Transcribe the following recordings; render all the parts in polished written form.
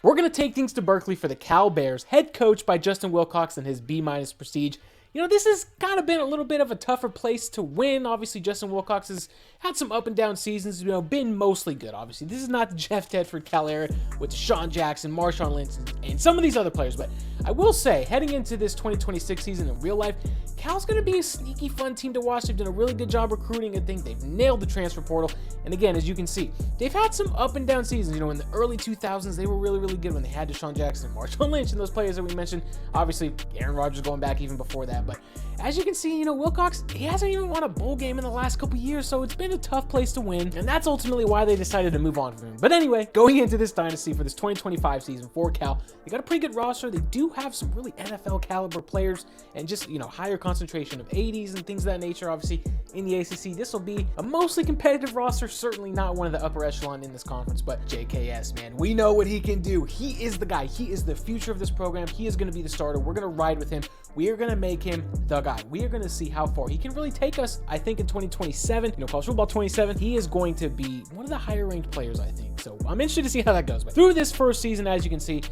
We're going to take things to Berkeley for the Cal Bears, head coach by Justin Wilcox and his B- prestige. You know, this has kind of been a little bit of a tougher place to win. Obviously, Justin Wilcox has had some up and down seasons, been mostly good, obviously. This is not the Jeff Tedford Cal era with Deshaun Jackson, Marshawn Lynch, and some of these other players. But I will say, heading into this 2026 season in real life, Cal's going to be a sneaky fun team to watch. They've done a really good job recruiting. I think they've nailed the transfer portal. And again, as you can see, they've had some up and down seasons. In the early 2000s, they were really, really good when they had Deshaun Jackson and Marshawn Lynch and those players that we mentioned. Obviously, Aaron Rodgers going back even before that. But as you can see, Wilcox, he hasn't even won a bowl game in the last couple years, so it's been a tough place to win, and that's ultimately why they decided to move on from him. But anyway, going into this dynasty for this 2025 season for Cal, they got a pretty good roster. They do have some really NFL caliber players and just, higher concentration of 80s and things of that nature, obviously, in the ACC. This will be a mostly competitive roster, certainly not one of the upper echelon in this conference, but JKS, man, we know what he can do. He is the guy. He is the future of this program. He is going to be the starter. We're going to ride with him. We are going to make him the guy. We are going to see how far he can really take us. I think in 2027, college football 27, he is going to be one of the higher ranked players, I think. So I'm interested to see how that goes. But through this first season, as you can see,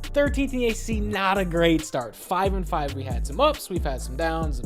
13th in the ACC, not a great start. 5-5. We had some ups, we've had some downs.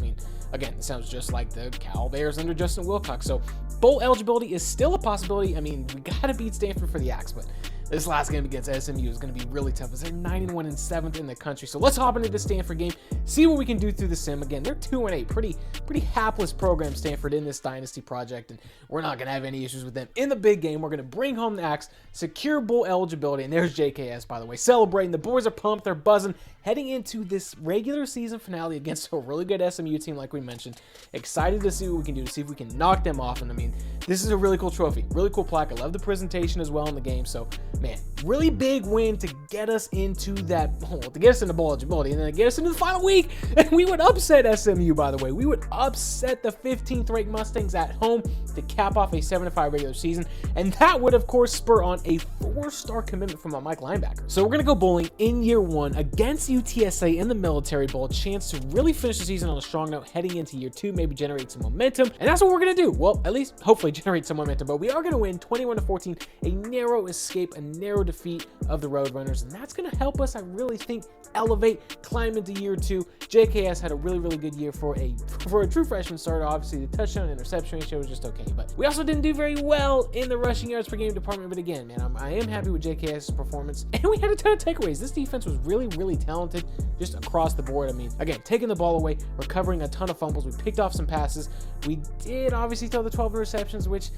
Again, it sounds just like the Cal Bears under Justin Wilcox. So bowl eligibility is still a possibility. We got to beat Stanford for the Axe, but this last game against SMU is going to be really tough as they're 9-1 and 7th in the country. So let's hop into the Stanford game, see what we can do through the sim. Again, they're 2-8, pretty hapless program, Stanford, in this dynasty project, and we're not going to have any issues with them in the big game. We're going to bring home the Axe, secure bowl eligibility, and there's JKS, by the way, celebrating. The boys are pumped, they're buzzing, heading into this regular season finale against a really good SMU team, like we mentioned. Excited to see what we can do, to see if we can knock them off. And this is a really cool trophy, really cool plaque. I love the presentation as well in the game. So, man, really big win to get us into that bowl, to get us into bowl eligibility, and then to get us into the final week. And we would upset SMU, by the way. We would upset the 15th ranked Mustangs at home to cap off a 7-5 regular season. And that would, of course, spur on a 4-star commitment from a Mike linebacker. So we're going to go bowling in year one against UTSA in the Military Bowl. A chance to really finish the season on a strong note heading into year two, maybe generate some momentum. And that's what we're going to do. Well, at least hopefully generate some momentum. But we are going to win 21-14, a narrow escape, a narrow defeat of the Roadrunners. And that's going to help us, I really think, elevate, climb into year two. JKS had a really, really good year for a true freshman starter. Obviously, the touchdown interception ratio was just okay. But we also didn't do very well in the rushing yards per game department. But again, man, I am happy with JKS's performance. And we had a ton of takeaways. This defense was really, really talented just across the board. Again, taking the ball away, recovering a ton of fumbles. We picked off some passes. We did obviously throw the 12 interceptions, which,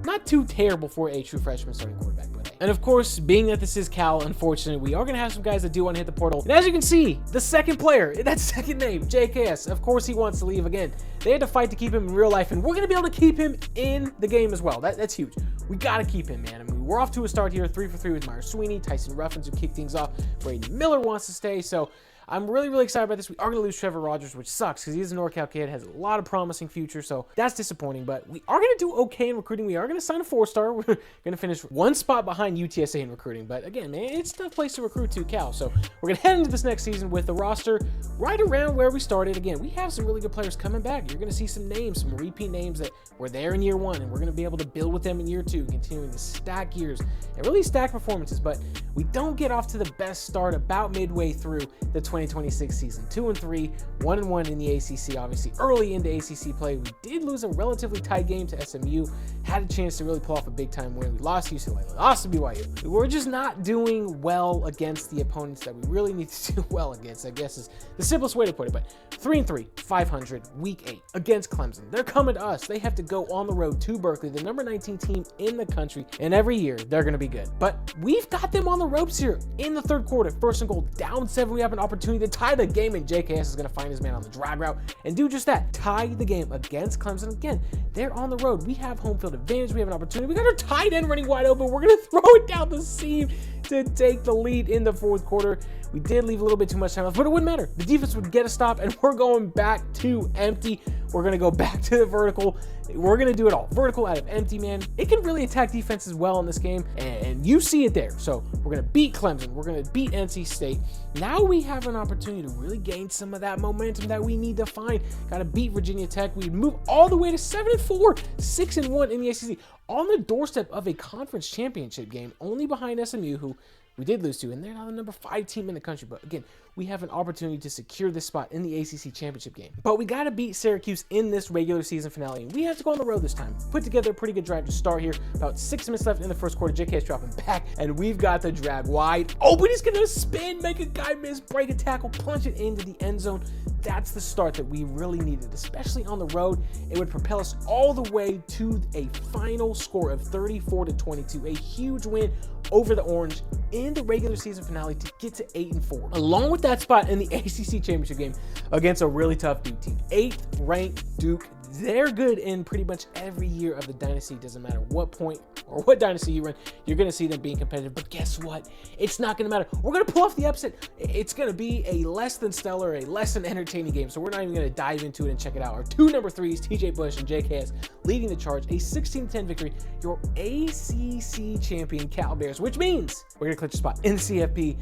not too terrible for a true freshman starting quarterback. But hey. And of course, being that this is Cal, unfortunately, we are going to have some guys that do want to hit the portal. And as you can see, the second player, that second name, JKS, of course he wants to leave again. They had to fight to keep him in real life, and we're going to be able to keep him in the game as well. That's huge. We got to keep him, man. We're off to a start here, 3 for 3 with Myers Sweeney, Tyson Ruffins, who kicked things off. Brady Miller wants to stay, so I'm really, really excited about this. We are going to lose Trevor Rogers, which sucks because he's a NorCal kid, has a lot of promising future, so that's disappointing. But we are going to do okay in recruiting. We are going to sign a 4-star. We're going to finish one spot behind UTSA in recruiting. But again, man, it's a tough place to recruit to, Cal. So we're going to head into this next season with the roster right around where we started. Again, we have some really good players coming back. You're going to see some names, some repeat names that were there in year one, and we're going to be able to build with them in year two, continuing to stack years and really stack performances. But we don't get off to the best start about midway through the 2026 season. 2-3, 1-1 in the ACC. Obviously, early into ACC play, we did lose a relatively tight game to SMU. Had a chance to really pull off a big-time win. We lost to UCLA, lost to BYU. We're just not doing well against the opponents that we really need to do well against, I guess is the simplest way to put it. But 3-3, 500, week 8 against Clemson. They're coming to us. They have to go on the road to Berkeley, the number 19 team in the country, and every year they're going to be good. But we've got them on the ropes here in the third quarter. First and goal, down 7. We have an opportunity to tie the game, and JKS is going to find his man on the drag route and do just that. Tie the game against Clemson. Again, they're on the road. We have home field advantage. We have an opportunity. We got our tight end running wide open. We're going to throw it down the seam to take the lead in the fourth quarter. We did leave a little bit too much time left, but it wouldn't matter. The defense would get a stop, and we're going back to empty. We're going to go back to the vertical. We're going to do it all. Vertical out of empty, man. It can really attack defenses well in this game, and you see it there. So we're going to beat Clemson. We're going to beat NC State. Now we have an opportunity to really gain some of that momentum that we need to find. Got to beat Virginia Tech. We move all the way to 7-4, 6-1 in the ACC, on the doorstep of a conference championship game, only behind SMU, who We did lose to, and they're now the number 5 team in the country. But again, we have an opportunity to secure this spot in the ACC championship game. But we got to beat Syracuse in this regular season finale, and we have to go on the road this time. Put together a pretty good drive to start here. About 6 minutes left in the first quarter. JK is dropping back, and we've got the drag wide open. He's going to spin, make a guy miss, break a tackle, punch it into the end zone. That's the start that we really needed, especially on the road. It would propel us all the way to a final score of 34-22, a huge win over the Orange in the regular season finale to get to 8-4. Along with that spot in the ACC championship game against a really tough Duke team. 8th ranked Duke. They're good in pretty much every year of the dynasty. Doesn't matter what point or what dynasty you run, you're going to see them being competitive. But guess what? It's not going to matter. We're going to pull off the upset. It's going to be a less than stellar, a less than entertaining game. So we're not even going to dive into it and check it out. Our 2 number 3s, TJ Bush and JKS, leading the charge. A 16-10 victory. Your ACC champion Cal Bears, which means we're going to clinch a spot in the CFB.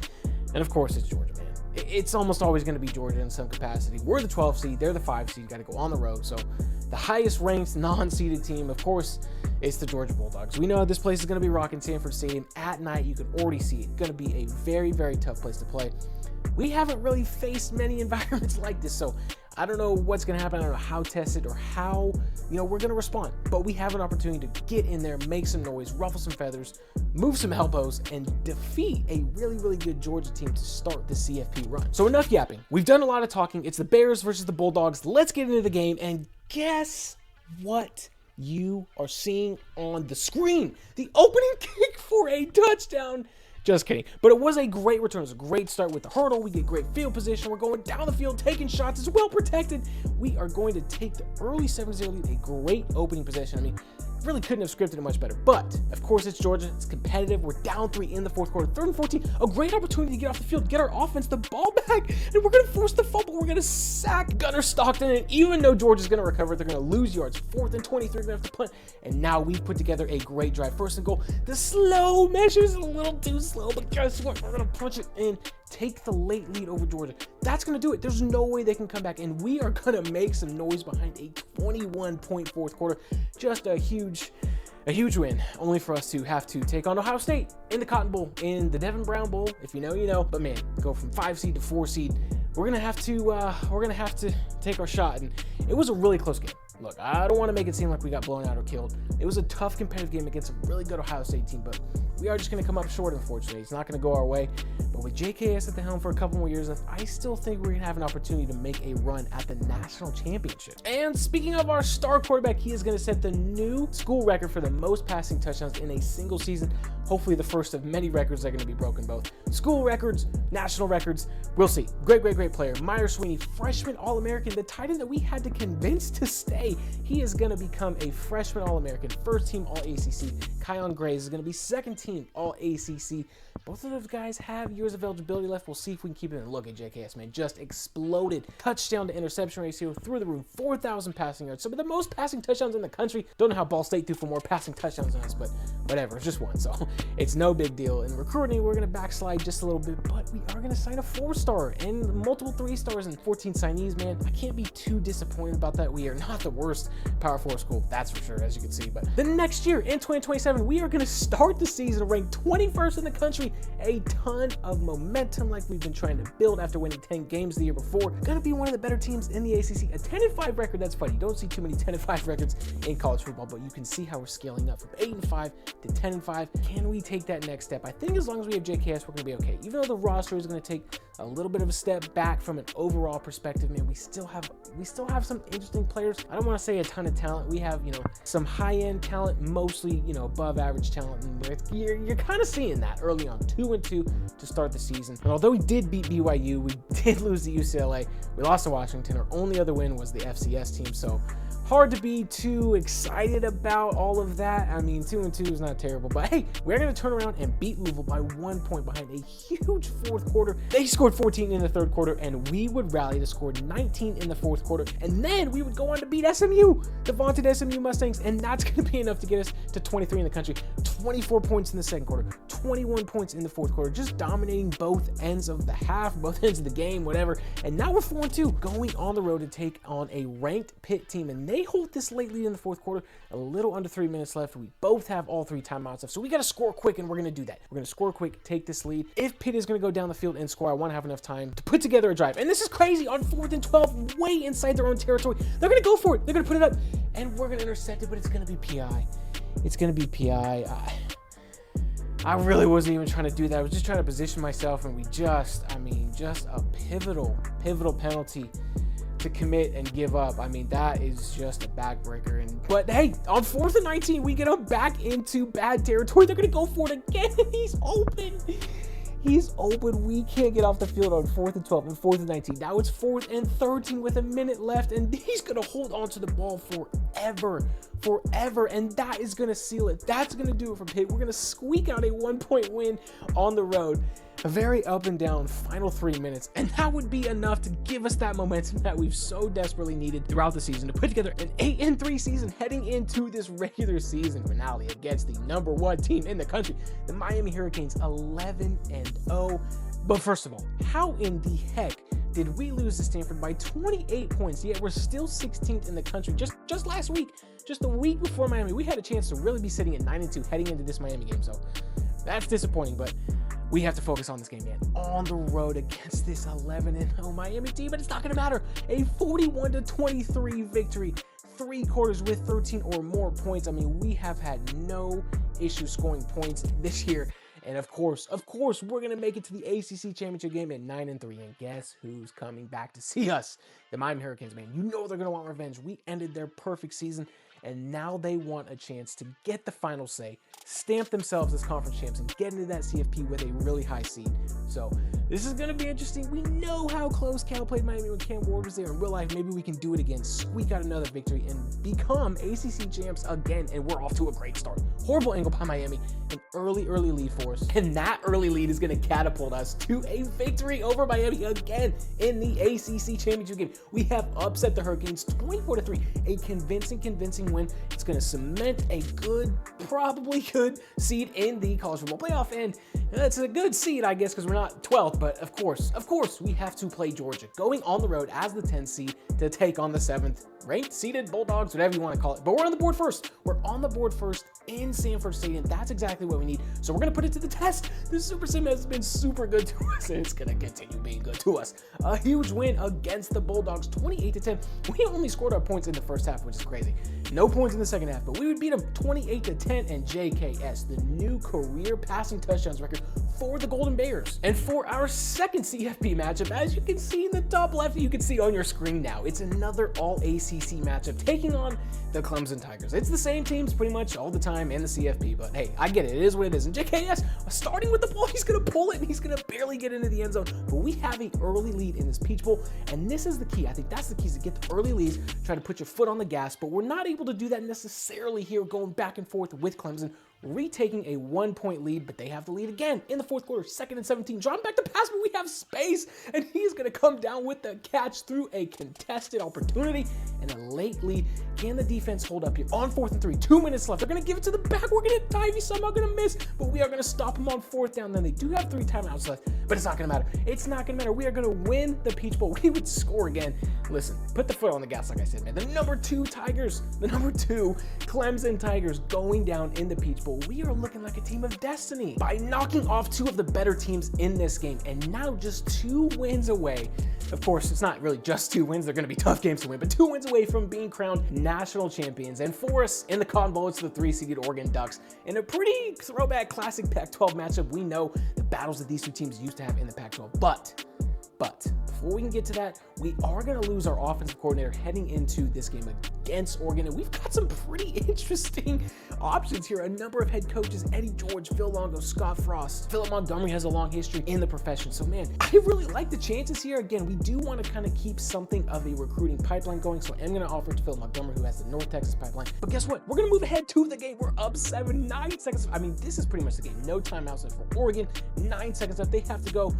And of course, it's Georgia, man. It's almost always going to be Georgia in some capacity. We're the 12th seed. They're the 5 seed. Got to go on the road. So the highest ranked non-seeded team, of course, it's the Georgia Bulldogs. We know this place is going to be rocking Sanford Stadium at night. You can already see it. Going to be a very, very tough place to play. We haven't really faced many environments like this, so I don't know what's going to happen. I don't know how tested or how, we're going to respond. But we have an opportunity to get in there, make some noise, ruffle some feathers, move some elbows, and defeat a really, really good Georgia team to start the CFP run. So enough yapping. We've done a lot of talking. It's the Bears versus the Bulldogs. Let's get into the game, and guess what you are seeing on the screen? The opening kick for a touchdown. Just kidding. But it was a great return. It was a great start with the hurdle. We get great field position. We're going down the field, taking shots. It's well protected. We are going to take the early 7-0 lead. A great opening possession. I mean, really couldn't have scripted it much better. But, of course, it's Georgia. It's competitive. We're down 3 in the fourth quarter. 3rd and 14. A great opportunity to get off the field, get our offense the ball back. And we're going to force the fumble. We're going to sack Gunnar Stockton. And even though Georgia's going to recover, they're going to lose yards. 4th and 23. We're going to have to punt. And now we've put together a great drive. 1st and goal. The slow measure's a little too slow. But guess what? We're going to punch it in. Take the late lead over Georgia. That's going to do it. There's no way they can come back. And we are going to make some noise behind a 21-point fourth quarter. Just a huge win, only for us to have to take on Ohio State in the Cotton Bowl, in the Devin Brown Bowl. If you know, you know. But man, go from 5 seed to 4 seed. We're gonna have to take our shot, and it was a really close game. Look, I don't want to make it seem like we got blown out or killed. It was a tough competitive game against a really good Ohio State team, but we are just going to come up short, unfortunately. It's not going to go our way. But with JKS at the helm for a couple more years left, I still think we're going to have an opportunity to make a run at the national championship. And speaking of our star quarterback, he is going to set the new school record for the most passing touchdowns in a single season. Hopefully the first of many records that are going to be broken, both school records, national records. We'll see. Great player. Meyer Sweeney, freshman All-American, the tight end that we had to convince to stay. He is going to become a freshman All-American, first team All-ACC. Kyon Graves is going to be second team All-ACC. Both of those guys have years of eligibility left. We'll see if we can keep it in. Look at JKS, man. Just exploded. Touchdown to interception ratio through the roof. 4,000 passing yards. Some of the most passing touchdowns in the country. Don't know how Ball State threw for more passing touchdowns than us, but whatever. It's just one, so it's no big deal. In recruiting, we're going to backslide just a little bit, but we are going to sign a 4-star and multiple 3-stars and 14 signees, man. I can't be too disappointed about that. We are not the worst Power 4 school, that's for sure, as you can see. But the next year, in 2027, we are going to start the season ranked 21st in the country. A ton of momentum like we've been trying to build after winning 10 games the year before. Going to be one of the better teams in the ACC. A 10-5 record, that's funny. You don't see too many 10-5 records in college football, but you can see how we're scaling up from 8-5 to 10-5. Can we take that next step? I think as long as we have JKS, we're going to be okay. Even though the roster is going to take a little bit of a step back from an overall perspective, man, we still have some interesting players. I don't want to say a ton of talent. We have, some high-end talent, mostly, above average talent. And you're kind of seeing that early on. 2-2 to start the season. And although we did beat BYU, we did lose to UCLA. We lost to Washington. Our only other win was the FCS team. So hard to be too excited about all of that. I mean, 2-2 is not terrible, but hey, we're going to turn around and beat Louisville by 1 point behind a huge fourth quarter. They scored 14 in the third quarter, and we would rally to score 19 in the fourth quarter, and then we would go on to beat SMU, the vaunted SMU Mustangs, and that's going to be enough to get us to 23 in the country. 24 points in the second quarter, 21 points in the fourth quarter, just dominating both ends of the half, both ends of the game, whatever. And now we're 4-2, going on the road to take on a ranked Pitt team, and They hold this late lead in the fourth quarter, a little under 3 minutes left. We both have all 3 timeouts left, so we got to score quick, and we're going to do that. We're going to score quick, take this lead. If Pitt is going to go down the field and score, I want to have enough time to put together a drive. And this is crazy on 4th and 12, way inside their own territory. They're going to go for it. They're going to put it up, and we're going to intercept it, but it's going to be PI. It's going to be PI. I really wasn't even trying to do that. I was just trying to position myself, and we just a pivotal penalty to commit and give up. I mean, that is just a backbreaker. But hey, on 4th and 19, we get them back into bad territory. They're going to go for it again. He's open. He's open. We can't get off the field on 4th and 12 and 4th and 19. Now it's 4th and 13 with a minute left, and he's going to hold on to the ball forever, and that is going to seal it. That's going to do it for Pitt. We're going to squeak out a 1-point win on the road. A very up and down final 3 minutes, and that would be enough to give us that momentum that we've so desperately needed throughout the season to put together an 8-3 season heading into this regular season finale against the #1 team in the country, the Miami Hurricanes, 11-0. But first of all, how in the heck did we lose to Stanford by 28 points, yet we're still 16th in the country? Just last week, just a week before Miami, we had a chance to really be sitting at 9-2 heading into this Miami game, so that's disappointing, but we have to focus on this game, man. On the road against this 11-0 Miami team, but it's not going to matter. A 41-23 victory, 3 quarters with 13 or more points. I mean, we have had no issue scoring points this year. And of course, we're going to make it to the ACC championship game at 9-3. And guess who's coming back to see us? The Miami Hurricanes, man. You know they're going to want revenge. We ended their perfect season, and now they want a chance to get the final say, stamp themselves as conference champs, and get into that CFP with a really high seed. So this is going to be interesting. We know how close Cal played Miami when Cam Ward was there. In real life, maybe we can do it again, squeak out another victory, and become ACC champs again, and we're off to a great start. Horrible angle by Miami, an early lead for us, and that early lead is going to catapult us to a victory over Miami again in the ACC championship game. We have upset the Hurricanes 24-3, a convincing win. It's going to cement a probably good seed in the college football playoff, and it's a good seed, I guess, because we're not 12th, but of course, we have to play Georgia, going on the road as the 10th seed to take on the 7th ranked, seeded Bulldogs, whatever you want to call it. But we're on the board first. We're on the board first in Sanford Stadium. That's exactly what we need. So we're going to put it to the test. The Super Sim has been super good to us, and it's going to continue being good to us. A huge win against the Bulldogs, 28-10. We only scored our points in the first half, which is crazy. No points in the second half, but we would beat them 28-10, and JKS, the new career passing touchdowns record for the Golden Bears. And for our second CFB matchup, as you can see in the top left, you can see on your screen now, it's another all-ACC matchup taking on the Clemson Tigers. It's the same teams pretty much all the time in the CFB, but hey, I get it. It is what it is. And JKS, starting with the ball, he's going to pull it, and he's going to barely get into the end zone, but we have an early lead in this Peach Bowl, and this is the key. I think that's the key, is to get the early leads, try to put your foot on the gas, but we're not able to do that necessarily here, going back and forth with Clemson, retaking a 1-point lead, but they have the lead again in the fourth quarter, 2nd and 17. Drawing back the pass, but we have space, and he's going to come down with the catch through a contested opportunity and a late lead. Can the defense hold up here on 4th and 3? 2 minutes left. They're going to give it to the back. We're going to dive. He's somehow going to miss, but we are going to stop him on 4th down. Then they do have 3 timeouts left, but it's not going to matter. It's not going to matter. We are going to win the Peach Bowl. We would score again. Listen, put the foot on the gas, like I said, man. The number 2 Tigers, the number 2 Clemson Tigers going down in the Peach Bowl. We are looking like a team of destiny by knocking off 2 of the better teams in this game, and now just 2 wins away. Of course, it's not really just 2 wins. They're going to be tough games to win, but 2 wins away from being crowned national champions. And for us in the Cotton Bowl, it's the 3-seeded Oregon Ducks in a pretty throwback classic Pac-12 matchup. We know the battles that these 2 teams used to have in the Pac-12, but before we can get to that, we are going to lose our offensive coordinator heading into this game against Oregon, and we've got some pretty interesting options here. A number of head coaches: Eddie George, Phil Longo, Scott Frost. Philip Montgomery has a long history in the profession, so man, I really like the chances here. Again, we do want to kind of keep something of a recruiting pipeline going, so I'm going to offer it to Phil Montgomery, who has the North Texas pipeline. But guess what? We're going to move ahead to the game. We're up 9 seconds. I mean, this is pretty much the game. No timeouts left for Oregon. 9 seconds left. They have to go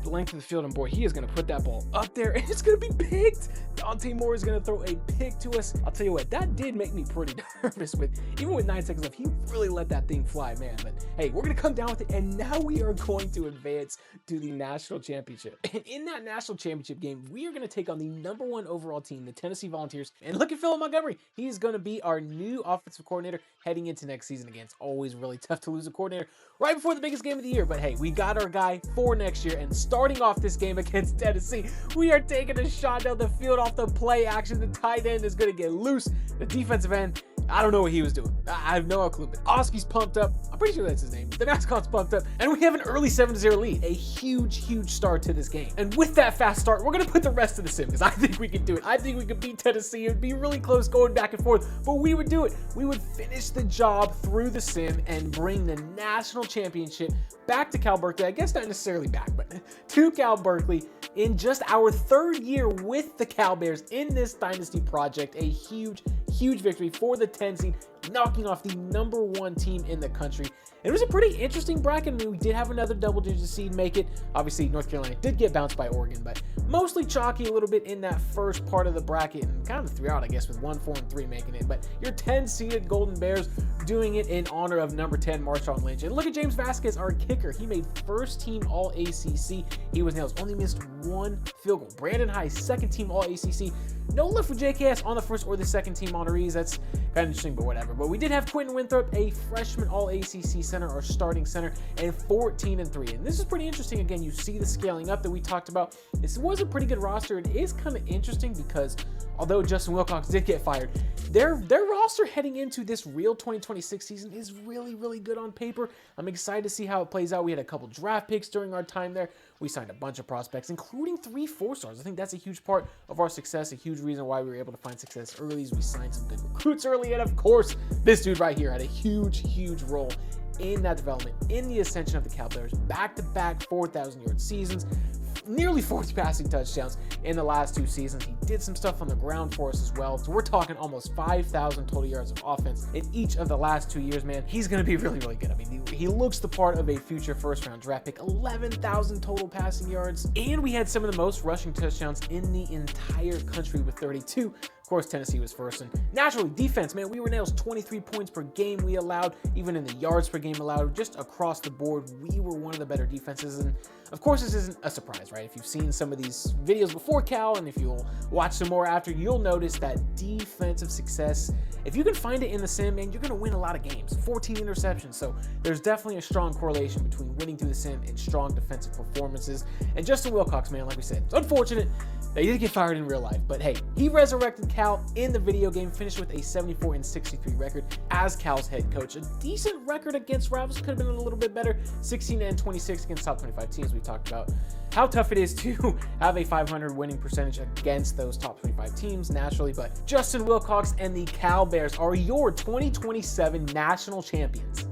the length of the field, and boy, he is going to put that ball up there, and it's going to be picked. Dante Moore is going to throw a pick to us. I'll tell you what, that did make me pretty nervous. Even with 9 seconds left, he really let that thing fly, man. But hey, we're going to come down with it, and now we are going to advance to the national championship. And in that national championship game, we are going to take on the #1 overall team, the Tennessee Volunteers. And look at Philip Montgomery. He's going to be our new offensive coordinator heading into next season. Again, it's always really tough to lose a coordinator right before the biggest game of the year. But hey, we got our guy for next year. And starting off this game against Tennessee, we are taking a shot down the field off the play action. The tight end is going to get loose. The defensive end, I don't know what he was doing. I have no clue. But Oski's pumped up. I'm pretty sure that's his name. The mascot's pumped up. And we have an early 7-0 lead. A huge, huge start to this game. And with that fast start, we're going to put the rest of the sim because I think we can do it. I think we could beat Tennessee. It would be really close going back and forth, but we would do it. We would finish the job through the sim and bring the national championship back to Cal Berkeley. I guess not necessarily back, but to Cal Berkeley in just our 3rd year with the Cal Bears in this dynasty project. A huge, huge victory for the 10 seed, knocking off the #1 team in the country. It was a pretty interesting bracket. I mean, we did have another double-digit seed make it. Obviously, North Carolina did get bounced by Oregon, but mostly chalky a little bit in that first part of the bracket, and kind of throughout, I guess, with 1, 4, and 3 making it. But your 10-seeded Golden Bears doing it in honor of number 10, Marshawn Lynch. And look at James Vasquez, our kicker. He made first-team All-ACC. He was nails, only missed 1 field goal. Brandon High, second-team All-ACC. No love for JKS on the first or the second team honorees. That's kind of interesting, but whatever. But we did have Quentin Winthrop, a freshman All-ACC center, our starting center, and 14-3. And this is pretty interesting. Again, you see the scaling up that we talked about. This was a pretty good roster. It is kind of interesting because although Justin Wilcox did get fired, their roster heading into this real 2026 season is really, really good on paper. I'm excited to see how it plays out. We had a couple draft picks during our time there. We signed a bunch of prospects, including 3 4-stars. I think that's a huge part of our success, a huge reason why we were able to find success early is we signed some good recruits early. And of course, this dude right here had a huge, huge role in that development, in the ascension of the Cal Bears. Back-to-back 4,000-yard seasons, nearly 40 passing touchdowns in the last 2 seasons. He did some stuff on the ground for us as well. So we're talking almost 5,000 total yards of offense in each of the last 2 years, man. He's going to be really, really good. I mean, he looks the part of a future first-round draft pick. 11,000 total passing yards. And we had some of the most rushing touchdowns in the entire country with 32. Of course, Tennessee was first. And naturally, defense, man, we were nails. 23 points per game we allowed, even in the yards per game allowed, just across the board. We were one of the better defenses. And of course, this isn't a surprise, right? If you've seen some of these videos before Cal, and if you'll watch some more after, you'll notice that defensive success, if you can find it in the sim, man, you're going to win a lot of games. 14 interceptions. So there's definitely a strong correlation between winning through the sim and strong defensive performances. And Justin Wilcox, man, like we said, it's unfortunate that he did get fired in real life, but hey, he resurrected Cal in the video game, finished with a 74-63 record as Cal's head coach. A decent record against rivals, could have been a little bit better. 16-26 against top 25 teams. We talked about how tough it is to have a 500 winning percentage against those top 25 teams, naturally. But Justin Wilcox and the Cal Bears are your 2027 national champions.